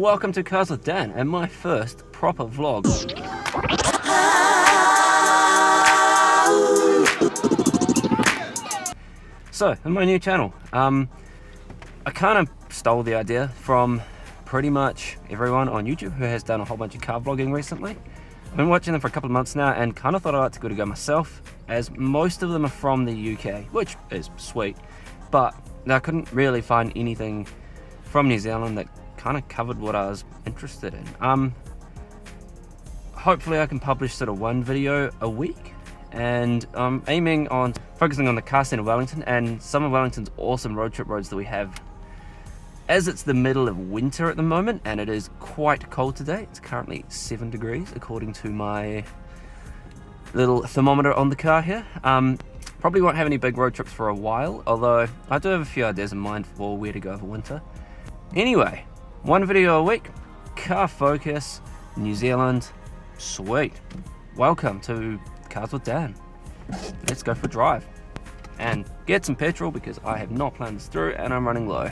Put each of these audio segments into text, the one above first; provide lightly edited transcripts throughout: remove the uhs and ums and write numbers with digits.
welcome to Cars with Dan and my first proper vlog. So, in my new channel, I kind of stole the idea from pretty much everyone on YouTube who has done a whole bunch of car vlogging recently. I've been watching them for a couple of months now and kind of thought I'd like to give it a go myself, as most of them are from the UK, which is sweet, but I couldn't really find anything from New Zealand that kind of covered what I was interested in. Hopefully I can publish sort of one video a week, and I'm aiming on focusing on the car scene of Wellington and some of Wellington's awesome road trip roads that we have. As it's the middle of winter at the moment and it is quite cold today, it's currently 7 degrees according to my little thermometer on the car here. Probably won't have any big road trips for a while, although I do have a few ideas in mind for where to go over winter. Anyway, one video a week, car focus, New Zealand, sweet. Welcome to Cars with Dan. Let's go for a drive and get some petrol because I have not planned this through and I'm running low.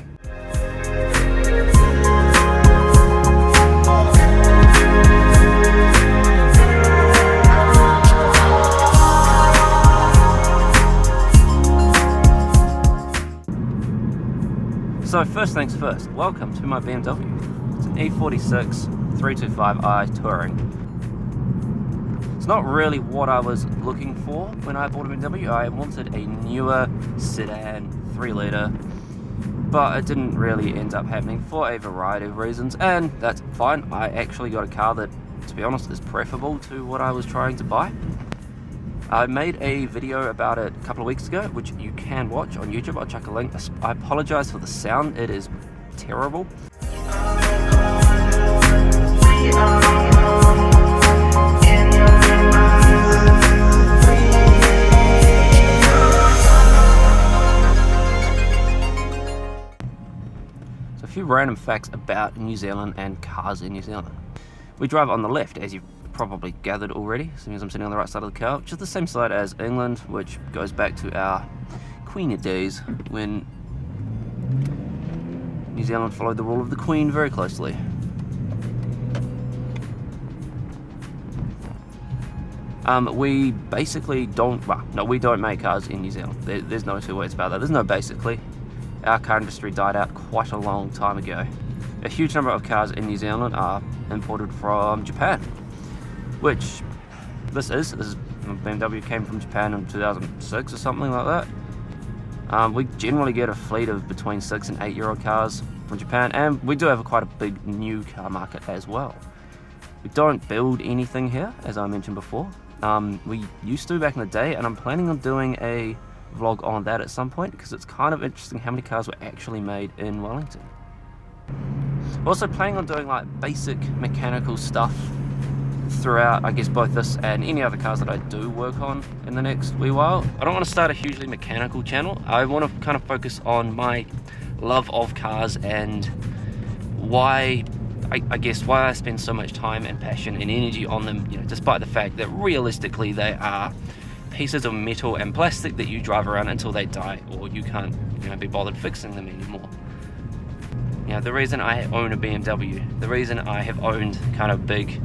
So first things first, welcome to my BMW. It's an E46 325i Touring. It's not really what I was looking for when I bought a BMW. I wanted a newer sedan, 3 litre, but it didn't really end up happening for a variety of reasons, and that's fine. I actually got a car that, to be honest, is preferable to what I was trying to buy. I made a video about it a couple of weeks ago, which you can watch on YouTube. I'll chuck a link. I apologize for the sound, it is terrible. So a few random facts about New Zealand and cars in New Zealand. We drive on the left, as you've probably gathered already, as soon as I'm sitting on the right side of the car, which is the same side as England, which goes back to our Queen days when New Zealand followed the rule of the Queen very closely. We basically don't, well, no, we don't make cars in New Zealand. There's no two ways about that. There's no basically. Our car industry died out quite a long time ago. A huge number of cars in New Zealand are imported from Japan, which this is BMW came from Japan in 2006 or something like that. We generally get a fleet of between 6 and 8 year old cars from Japan, and we do have quite a big new car market as well. We don't build anything here, as I mentioned before. We used to back in the day, and I'm planning on doing a vlog on that at some point because it's kind of interesting how many cars were actually made in Wellington. Also planning on doing like basic mechanical stuff throughout, I guess, both this and any other cars that I do work on in the next wee while. I don't want to start a hugely mechanical channel. I want to kind of focus on my love of cars and why, I guess, why I spend so much time and passion and energy on them, you know, despite the fact that realistically they are pieces of metal and plastic that you drive around until they die or you can't, you know, be bothered fixing them anymore. You know, the reason I own a BMW, the reason I have owned kind of big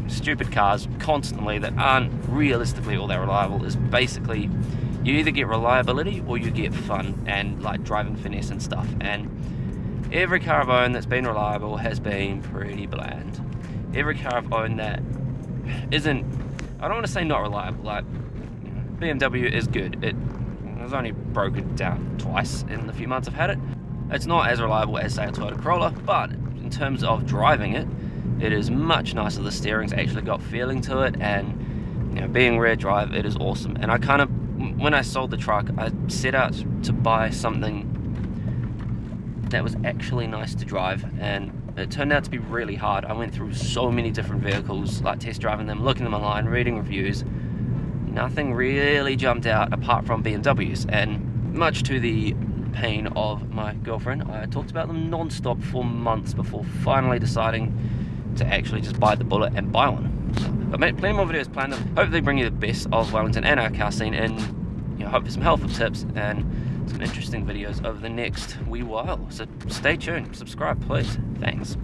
stupid cars constantly that aren't realistically all that reliable is basically you either get reliability or you get fun and like driving finesse and stuff, and every car I've owned that's been reliable has been pretty bland. Every car I've owned that isn't, I don't want to say not reliable, like, you know, BMW is good. It was only broken down twice in the few months I've had it. It's not as reliable as, say, a Toyota Corolla, but in terms of driving it, it is much nicer. The steering's actually got feeling to it, and, you know, being rear drive, it is awesome. And I kind of, when I sold the truck, I set out to buy something that was actually nice to drive, and it turned out to be really hard. I went through so many different vehicles, like test driving them, looking them online, reading reviews. Nothing really jumped out apart from BMWs, and much to the pain of my girlfriend, I talked about them non-stop for months before finally deciding to actually just bite the bullet and buy one. I've made plenty more videos planned. Hopefully bring you the best of Wellington and our car scene, and, you know, hope for some helpful tips and some interesting videos over the next wee while. So stay tuned, subscribe please. Thanks.